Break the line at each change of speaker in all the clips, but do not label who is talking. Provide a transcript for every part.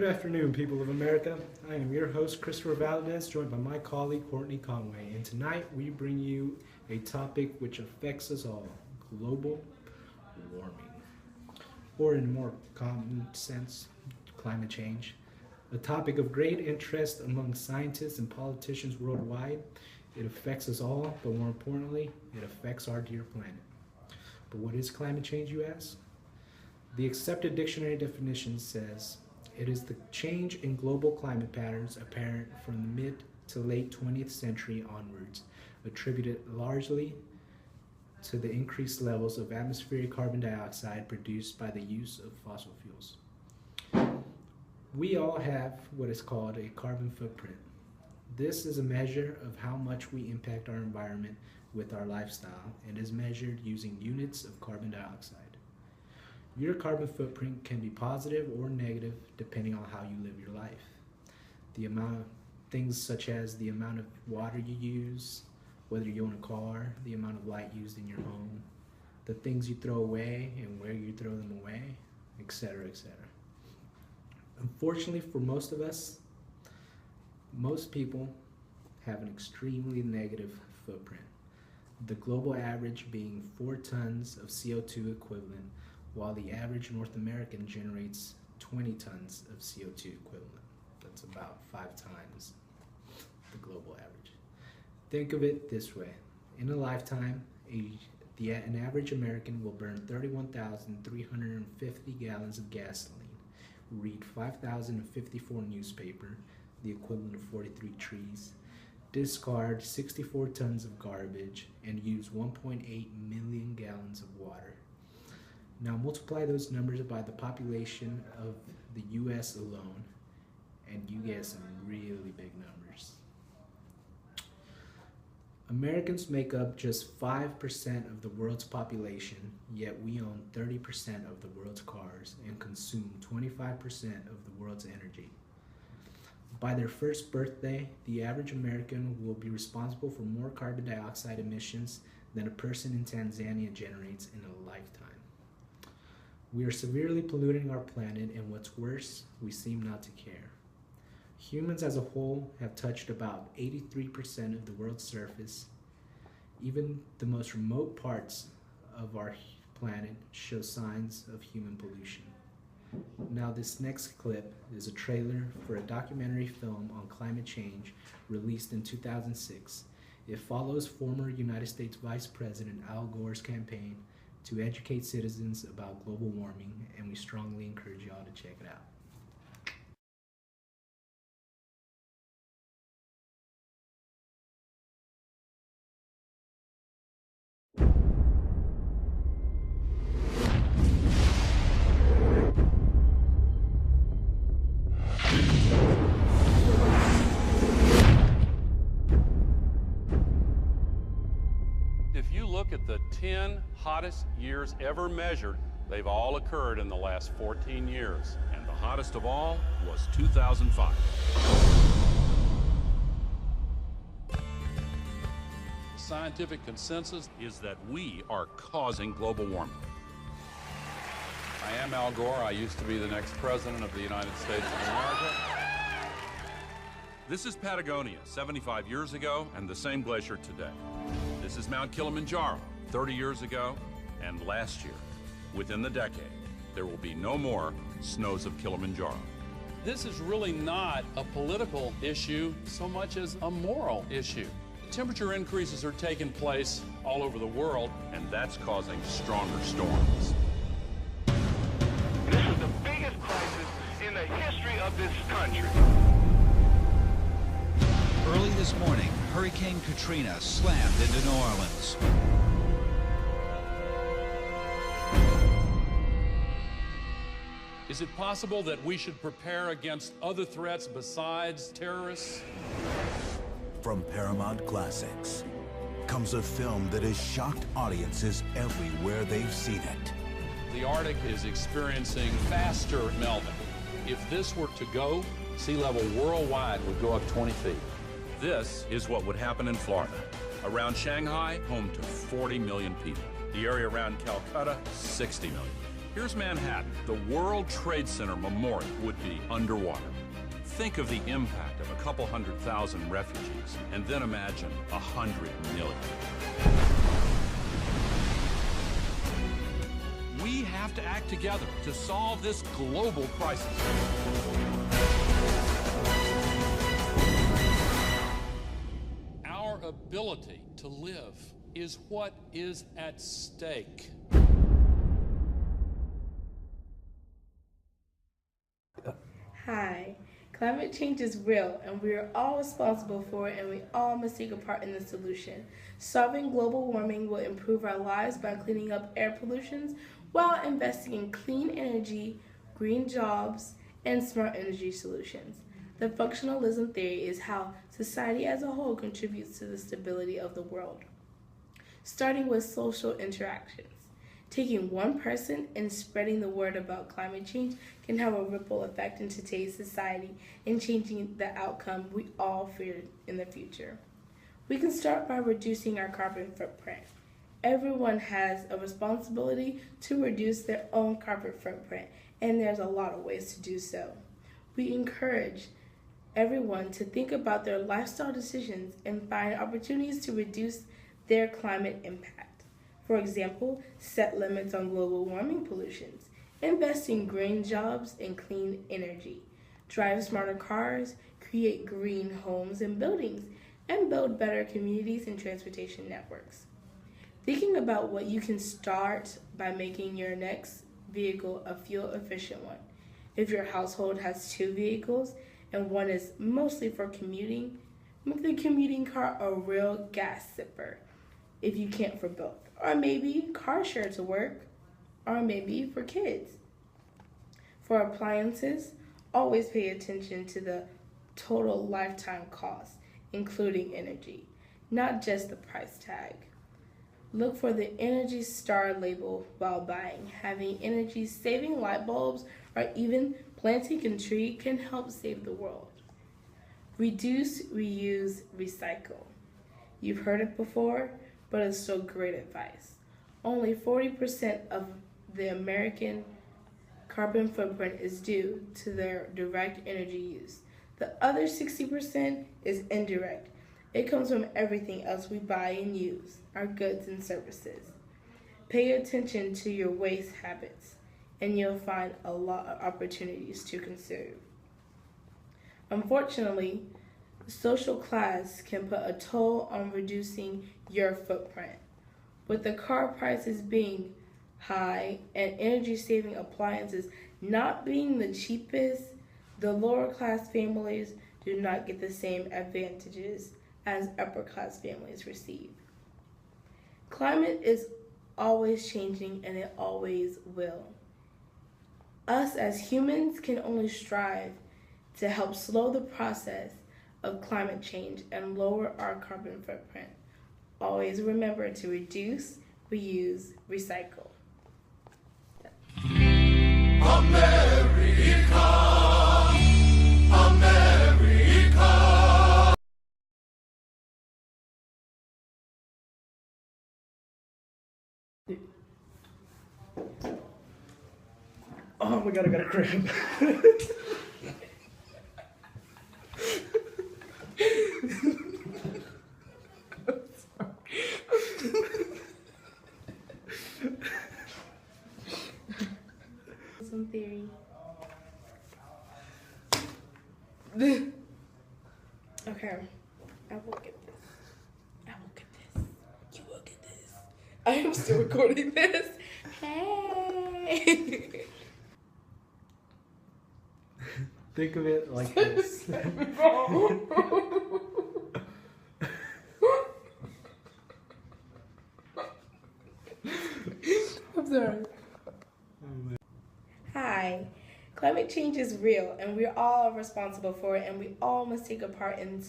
afternoon, people of America. I am your host, Christopher Valdez, joined by my colleague, Courtney Conway. And tonight we bring you a topic which affects us all, global warming. Or in more common sense, climate change. A topic of great interest among scientists and politicians worldwide. It affects us all, but more importantly, it affects our dear planet. But what is climate change, you ask? The accepted dictionary definition says, it is the change in global climate patterns apparent from the mid to late 20th century onwards, attributed largely to the increased levels of atmospheric carbon dioxide produced by the use of fossil fuels. We all have what is called a carbon footprint. This is a measure of how much we impact our environment with our lifestyle and is measured using units of carbon dioxide. Your carbon footprint can be positive or negative depending on how you live your life. The amount of things such as the amount of water you use, whether you own a car, the amount of light used in your home, the things you throw away and where you throw them away, etc., etc. Unfortunately for most of us, most people have an extremely negative footprint. The global average being 4 tons of CO2 equivalent, while the average North American generates 20 tons of CO2 equivalent. That's about 5 times the global average. Think of it this way. In a lifetime, an average American will burn 31,350 gallons of gasoline, read 5,054 newspaper, the equivalent of 43 trees, discard 64 tons of garbage, and use 1.8 million gallons of water. Now multiply those numbers by the population of the US alone, and you get some really big numbers. Americans make up just 5% of the world's population, yet we own 30% of the world's cars and consume 25% of the world's energy. By their first birthday, the average American will be responsible for more carbon dioxide emissions than a person in Tanzania generates in a lifetime. We are severely polluting our planet, and what's worse, we seem not to care. Humans as a whole have touched about 83% of the world's surface. Even the most remote parts of our planet show signs of human pollution. Now this next clip is a trailer for a documentary film on climate change released in 2006. It follows former United States Vice President Al Gore's campaign to educate citizens about global warming, and we strongly encourage y'all to check it out.
If you look at the 10 hottest years ever measured, they've all occurred in the last 14 years.
And the hottest of all was 2005.
The scientific consensus
Is that we are causing global warming.
I am Al Gore. I used to be the next president of the United States of America.
This is Patagonia 75 years ago and the same glacier today. This is Mount Kilimanjaro 30 years ago and last year. Within the decade, there will be no more snows of Kilimanjaro.
This is really not a political issue so much as a moral issue. Temperature increases are taking place all over the world,
And that's causing stronger storms.
This is the biggest crisis in the history of this country.
Early this morning, Hurricane Katrina slammed into New Orleans.
Is it possible that we should prepare against other threats besides terrorists?
From Paramount Classics comes a film that has shocked audiences everywhere they've seen it.
The Arctic is experiencing faster melting. If this were to go, sea level worldwide would go up 20 feet.
This is what would happen in Florida. Around Shanghai, home to 40 million people. The area around Calcutta, 60 million. Here's Manhattan. The World Trade Center Memorial would be underwater. Think of the impact of a couple 100,000 refugees, and then imagine 100 million. We have to act together to solve this global crisis.
Our ability to live is what is at stake.
Hi. Climate change is real, and we are all responsible for it, and we all must take a part in the solution. Solving global warming will improve our lives by cleaning up air pollution while investing in clean energy, green jobs, and smart energy solutions. The functionalism theory is how society as a whole contributes to the stability of the world. Starting with social interactions. Taking one person and spreading the word about climate change can have a ripple effect in today's society and changing the outcome we all fear in the future. We can start by reducing our carbon footprint. Everyone has a responsibility to reduce their own carbon footprint, and there's a lot of ways to do so. We encourage everyone to think about their lifestyle decisions and find opportunities to reduce their climate impact. For example, set limits on global warming pollutions, invest in green jobs and clean energy, drive smarter cars, create green homes and buildings, and build better communities and transportation networks. Thinking about what you can start by making your next vehicle a fuel-efficient one. If your household has 2 vehicles and one is mostly for commuting, make the commuting car a real gas sipper if you can't for both. Or maybe car share to work, or maybe for kids. For appliances, always pay attention to the total lifetime cost, including energy, not just the price tag. Look for the Energy Star label while buying. Having energy-saving light bulbs or even planting a tree can help save the world. Reduce, reuse, recycle. You've heard it before, but it's still great advice. Only 40% of the American carbon footprint is due to their direct energy use. The other 60% is indirect. It comes from everything else we buy and use, our goods and services. Pay attention to your waste habits, and you'll find a lot of opportunities to conserve. Unfortunately, social class can put a toll on reducing your footprint. With the car prices being high and energy-saving appliances not being the cheapest, the lower class families do not get the same advantages as upper class families receive. Climate is always changing, and it always will. Us as humans can only strive to help slow the process of climate change and lower our carbon footprint. Always remember to reduce, reuse, recycle.
America, America.
Oh my god, I got a cramp.
Some theory. Okay, I will get this. I will get this. You will get this. I am still recording this. Hey.
Think of it like this.
I'm sorry. Hi. Climate change is real, and we're all responsible for it, and we all must take a part in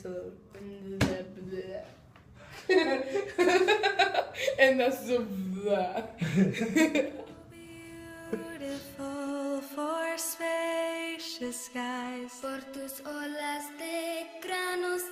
and that's the
Beautiful for spacious skies. Por tus olas de granos